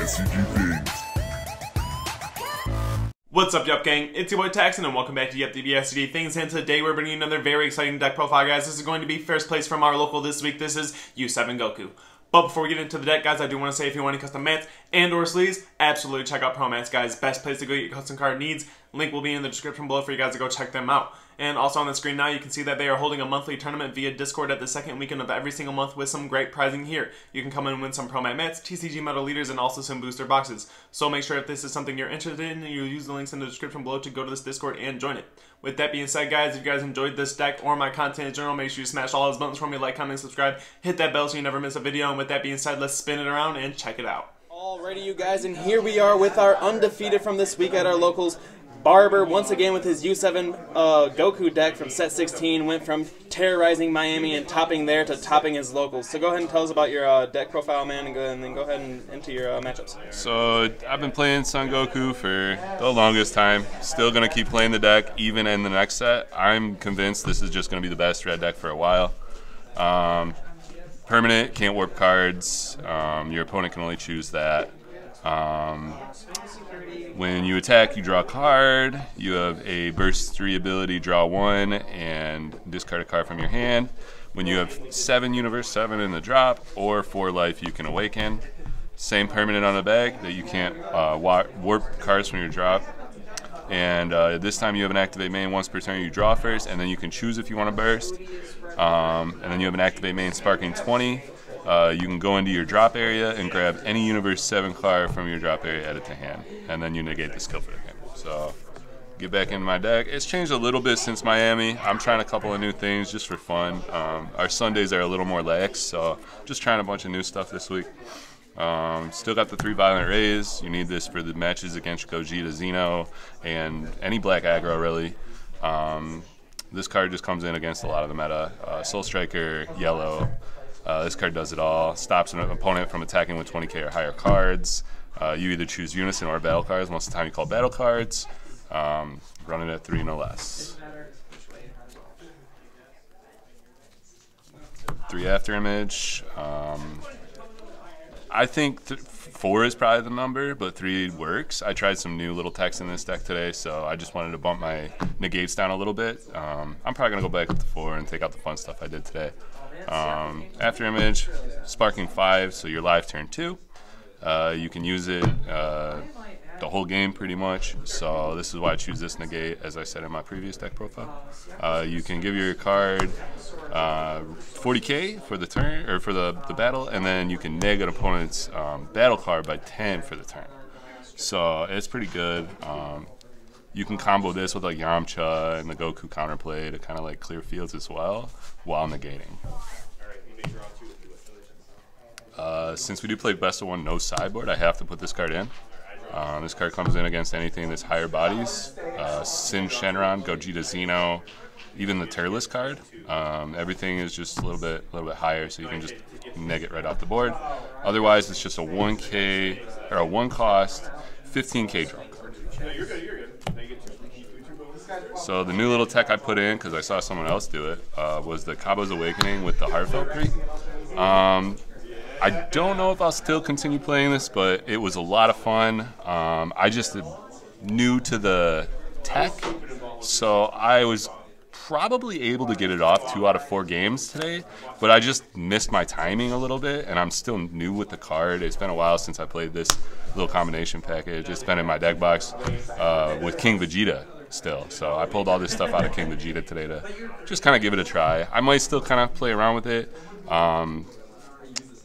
DBSCG things. What's up, Yuhp gang? It's your boy Taxon, and welcome back to Yuhp DBSCG things. And today we're bringing another very exciting deck profile, guys. This is going to be first place from our local this week. This is U7 Goku. But before we get into the deck, guys, I do want to say if you want any custom mats and or sleeves, absolutely check out promats, guys. Best place to go get your custom card needs. Link will be in the description below for you guys to go check them out. And also on the screen now, you can see that they are holding a monthly tournament via Discord at the second weekend of every single month with some great prizing here. You can come in and win some promat mats, TCG medal leaders, and also some booster boxes. So make sure if this is something you're interested in, you use the links in the description below to go to this Discord and join it. With that being said, guys, if you guys enjoyed this deck or my content in general, make sure you smash all those buttons for me, like, comment, subscribe, hit that bell so you never miss a video. And with that being said, let's spin it around and check it out. Alrighty, you guys, and here we are with our undefeated from this week at our locals. Barber, once again with his U7 Goku deck from set 16, went from terrorizing Miami and topping there to topping his locals. So go ahead and tell us about your deck profile, man, and then go ahead and into your matchups. So I've been playing Son Goku for the longest time. Still going to keep playing the deck even in the next set. I'm convinced this is just going to be the best red deck for a while. Permanent, can't warp cards. Your opponent can only choose that. When you attack, you draw a card. You have a burst 3 ability, draw 1, and discard a card from your hand. When you have 7 Universe 7 in the drop, or 4 life, you can awaken. Same permanent on the bag, that you can't warp cards from your drop. And this time you have an activate main once per turn. You draw first, and then you can choose if you want to burst. And then you have an activate main sparking 20. You can go into your drop area and grab any Universe 7 card from your drop area, add it to hand, and then you negate the skill for the game. So, get back into my deck. It's changed a little bit since Miami. I'm trying a couple of new things just for fun. Our Sundays are a little more lax, so just trying a bunch of new stuff this week. Still got the 3 Violent Rays. You need this for the matches against Vegeta, Xeno, and any black aggro, really. This card just comes in against a lot of the meta. Soul Striker, yellow. This card does it all. Stops an opponent from attacking with 20k or higher cards. You either choose Unison or battle cards. Most of the time you call battle cards. Running at 3, no less. 3 after image. I think 4 is probably the number, but 3 works. I tried some new little text in this deck today, so I just wanted to bump my negates down a little bit. I'm probably going to go back up to 4 and take out the fun stuff I did today. After image, sparking 5, so you're live turn 2. You can use it the whole game pretty much, so this is why I choose this negate, as I said in my previous deck profile. You can give your card 40k for the turn, or for the battle, and then you can neg an opponent's battle card by 10 for the turn. So it's pretty good. You can combo this with like Yamcha and the Goku counterplay to kind of like clear fields as well while negating. Since we do play best of 1 no sideboard, I have to put this card in. This card comes in against anything that's higher bodies. Sin Shenron, Gogeta Xeno, even the Turles card. Everything is just a little bit higher, so you can just neg it right off the board. Otherwise, it's just a 1k or a 1 cost, 15k draw card. So the new little tech I put in, because I saw someone else do it, was the Cabo's Awakening with the Heartfelt Pre. I don't know if I'll still continue playing this, but it was a lot of fun. I just new to the tech, so I was probably able to get it off 2 out of 4 games today, but I just missed my timing a little bit, and I'm still new with the card. It's been a while since I played this little combination package. It's been in my deck box with King Vegeta still, so I pulled all this stuff out of King Vegeta today to just kind of give it a try. I might still kind of play around with it.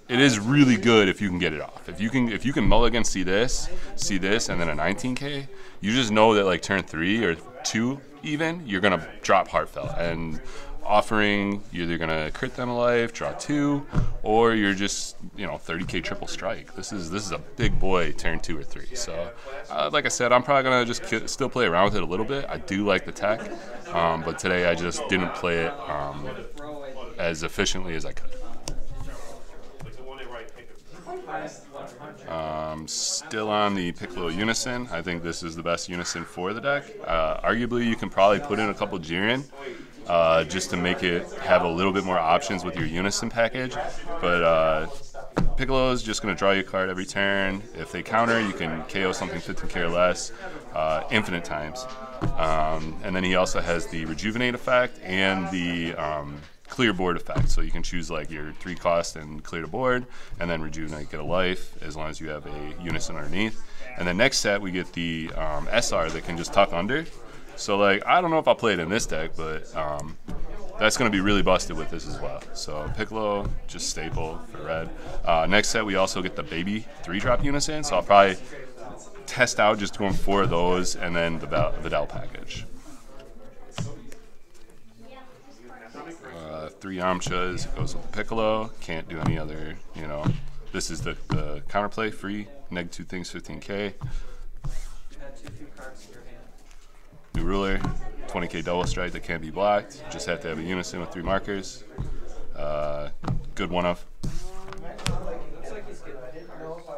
It is really good if you can get it off. If you can mulligan see this, and then a 19k, you just know that like turn 3 or 2 even, you're gonna drop Heartfelt, and offering, you're either gonna crit them a life, draw 2, or you're just 30k triple strike. This is a big boy turn 2 or 3. So like I said, I'm probably gonna just still play around with it a little bit. I do like the tech, but today I just didn't play it as efficiently as I could. Still on the Piccolo Unison. I think this is the best Unison for the deck. Arguably, you can probably put in a couple Jiren just to make it have a little bit more options with your Unison package. But Piccolo is just going to draw you a card every turn. If they counter, you can KO something 15k or less infinite times. And then he also has the Rejuvenate effect and the clear board effect. So you can choose like your 3 cost and clear the board, and then Rejuvenate, get a life, as long as you have a Unison underneath. And then next set, we get the SR that can just tuck under. So like, I don't know if I'll play it in this deck, but that's going to be really busted with this as well. So Piccolo, just staple for red. Next set, we also get the baby 3-drop Unison. So I'll probably test out just doing 4 of those, and then the Vidal package. 3 Yamchas, it goes with the Piccolo. Can't do any other, you know. This is the counterplay, free, -2 things, 15k. New ruler, 20k double strike that can't be blocked. Just have to have a Unison with 3 markers. Good one-of.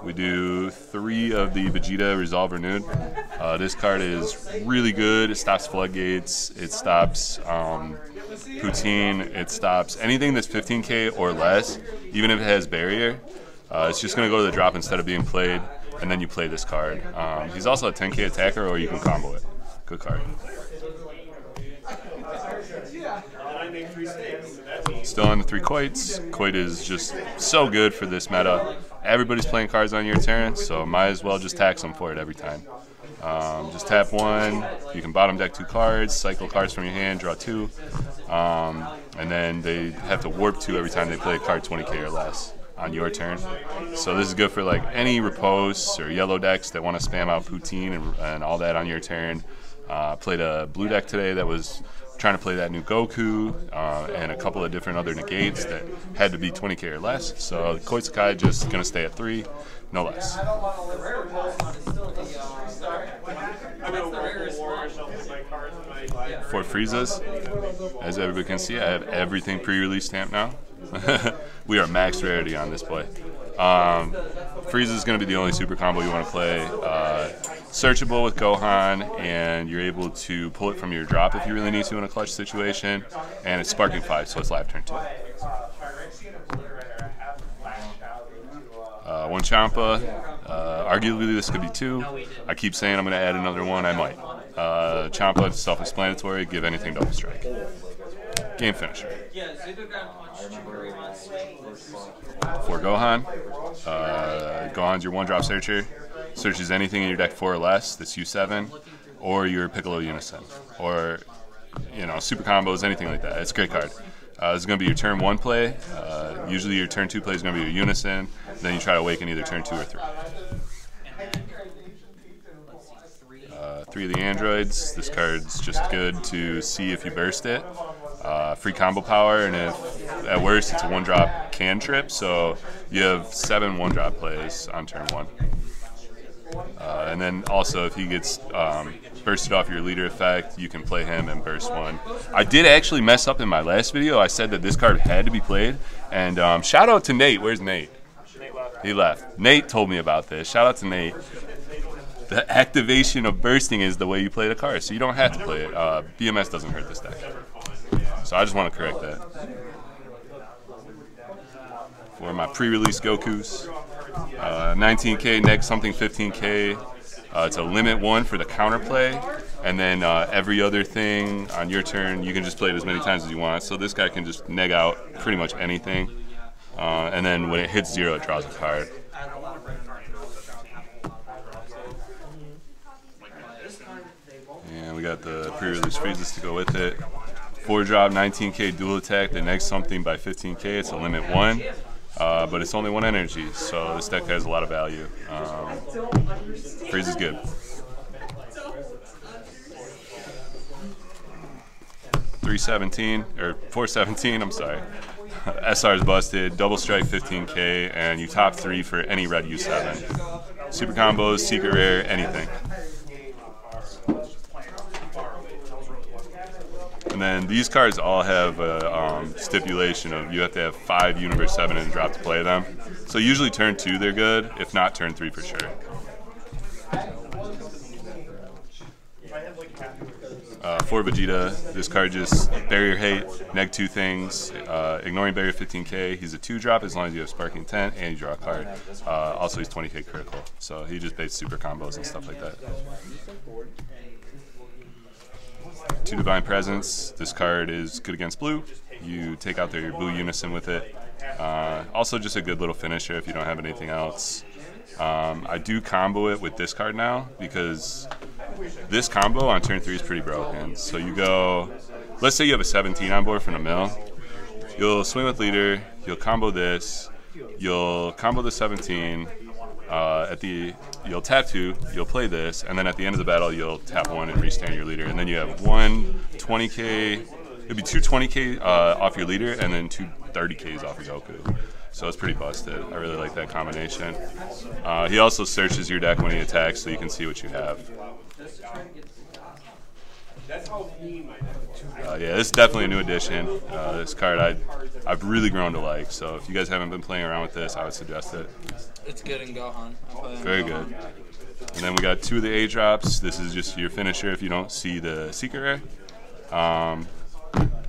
We do 3 of the Vegeta Resolve Renewed. This card is really good. It stops floodgates. It stops poutine. It stops anything that's 15k or less, even if it has barrier. It's just going to go to the drop instead of being played, and then you play this card. He's also a 10k attacker, or you can combo it. Good card. Still on the 3 Coits. Coit is just so good for this meta. Everybody's playing cards on your turn, so might as well just tax them for it every time. Just tap 1. You can bottom deck 2 cards, cycle cards from your hand, draw 2, and then they have to warp 2 every time they play a card 20k or less on your turn. So this is good for like any repose or yellow decks that want to spam out poutine and all that on your turn. Played a blue deck today that was trying to play that new Goku and a couple of different other negates that had to be 20k or less. So Koitsukai just going to stay at 3, no less. For Frieza's, as everybody can see, I have everything pre-release stamped now. We are max rarity on this play. Frieza is going to be the only super combo you want to play. Searchable with Gohan, and you're able to pull it from your drop if you really need to in a clutch situation. And it's Sparking 5, so it's live turn 2. 1 Champa. Arguably this could be 2. I keep saying I'm going to add another 1. I might. Champa is self-explanatory. Give anything double strike. Game finisher. For Gohan, Gohan's your 1-drop searcher. Searches anything in your deck 4 or less that's U7, or your Piccolo Unison, or you know, super combos, anything like that. It's a great card. This is going to be your turn 1 play. Usually your turn 2 play is going to be your Unison. Then you try to awaken either turn 2 or 3. 3 of the androids. This card's just good to see if you burst it. Free combo power, and if at worst it's a 1-drop cantrip, so you have 7 1-drop plays on turn 1. And then also if he gets bursted off your leader effect, you can play him and burst 1. I did actually mess up in my last video. I said that this card had to be played, and shout out to Nate. Where's Nate? He left. Nate told me about this. Shout out to Nate. The activation of bursting is the way you play the card, so you don't have to play it. BMS doesn't hurt this deck. So I just want to correct that. For my pre-release Gokus, 19k, next something 15k. It's a limit 1 for the counterplay, and then every other thing on your turn, you can just play it as many times as you want. So this guy can just neg out pretty much anything. And then when it hits 0, it draws a card. And we got the pre-release freezes to go with it. 4-drop, 19k dual attack that negs something by 15k. It's a limit 1, but it's only 1 energy, so this deck has a lot of value. Freeze is good. 317 or 417. I'm sorry. SR is busted. Double strike 15k, and you top 3 for any red U7. Super combos, secret rare, anything. And then these cards all have a stipulation of you have to have 5 Universe 7 in the drop to play them. So usually turn 2 they're good, if not turn 3 for sure. 4 before Vegeta. This card just barrier hate, -2 things, ignoring barrier 15k. He's a 2-drop as long as you have Sparking Intent and you draw a card. Also, he's 20k critical, so he just baits super combos and stuff like that. 2 Divine Presence. This card is good against blue. You take out their Blue Unison with it. Also, just a good little finisher if you don't have anything else. I do combo it with this card now because this combo on turn 3 is pretty broken. So you go, let's say you have a 17 on board from the mill. You'll swing with leader, you'll combo this, you'll combo the 17, you'll tap 2, you'll play this, and then at the end of the battle you'll tap 1 and restand your leader. And then you have 1 20k, it'd be 2 20k off your leader and then 2 30ks off your Goku. So it's pretty busted. I really like that combination. He also searches your deck when he attacks so you can see what you have. Yeah, this is definitely a new addition. This card I've really grown to like. So if you guys haven't been playing around with this, I would suggest it. It's good in Gohan. Very good. And then we got 2 of the A-drops. This is just your finisher if you don't see the secret rare.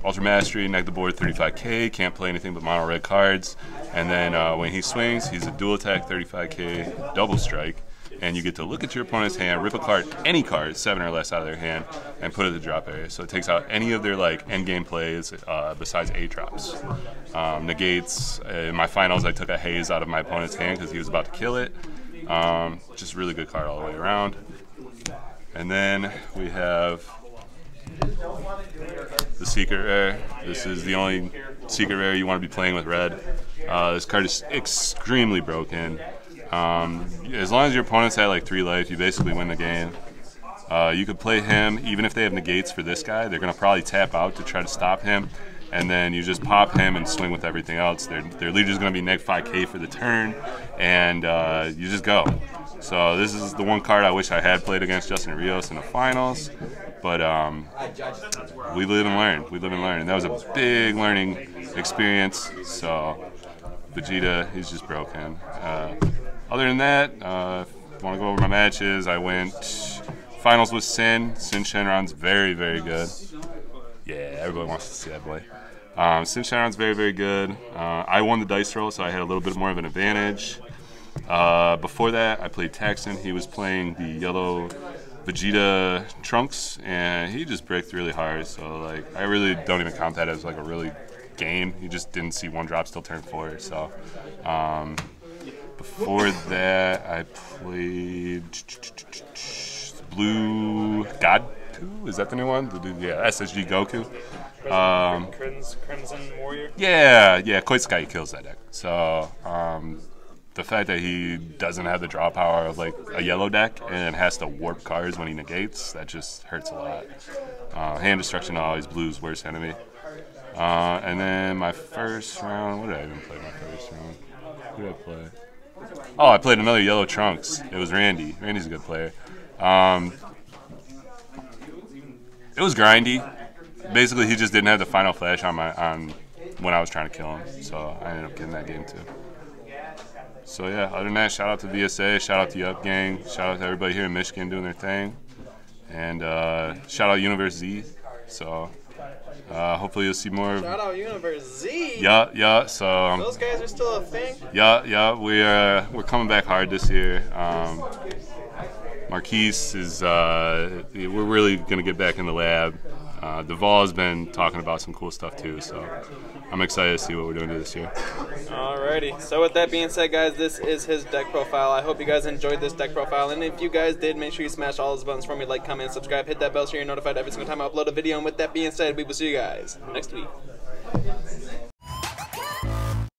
Ultra Mastery, neg the board 35k, can't play anything but mono red cards. And then when he swings, he's a dual attack 35k, double strike. And you get to look at your opponent's hand, rip a card, any card, 7 or less out of their hand, and put it in the drop area. So it takes out any of their like end game plays besides 8-drops. Negates, in my finals I took a haze out of my opponent's hand because he was about to kill it. Just really good card all the way around. And then we have the secret rare. This is the only secret rare you want to be playing with red. This card is extremely broken. As long as your opponents had like 3 life, you basically win the game. You could play him, even if they have negates for this guy, they're going to probably tap out to try to stop him. And then you just pop him and swing with everything else. Their leader is going to be -5k for the turn, and you just go. So this is the one card I wish I had played against Justin Rios in the finals. But we live and learn. We live and learn. And that was a big learning experience. So Vegeta, he's just broken. Other than that, if I want to go over my matches, I went finals with Sin. Sin Shenron's very, very good. Yeah, everybody wants to see that boy. Sin Shenron's very, very good. I won the dice roll, so I had a little bit more of an advantage. Before that, I played Taxon. He was playing the yellow Vegeta Trunks, and he just bricked really hard. So like, I really don't even count that as like a really game. He just didn't see 1 drop till turn 4. So before that, I played Blue God. Is that the new one? Yeah, SSG Goku. Crimson Warrior? Yeah, Koitsukai kills that deck. So, the fact that he doesn't have the draw power of like a yellow deck and has to warp cards when he negates, that just hurts a lot. Hand destruction always blue's worst enemy. And then my first round, what did I even play my first round? Who did I play? Oh, I played another yellow Trunks. It was Randy. Randy's a good player. It was grindy. Basically, he just didn't have the final flash on when I was trying to kill him, so I ended up getting that game too. So yeah, other than that, shout out to VSA, shout out to Yuhp gang, shout out to everybody here in Michigan doing their thing, and shout out Universe Z. So hopefully you'll see more. Shout out Universe Z. Yeah. So those guys are still a thing. Yeah. We're coming back hard this year. Marquise is, we're really going to get back in the lab. Duvall has been talking about some cool stuff too, so I'm excited to see what we're doing this year. Alrighty, so with that being said, guys, this is his deck profile. I hope you guys enjoyed this deck profile, and if you guys did, make sure you smash all those buttons for me, like, comment, subscribe, hit that bell so you're notified every single time I upload a video, and with that being said, we will see you guys next week.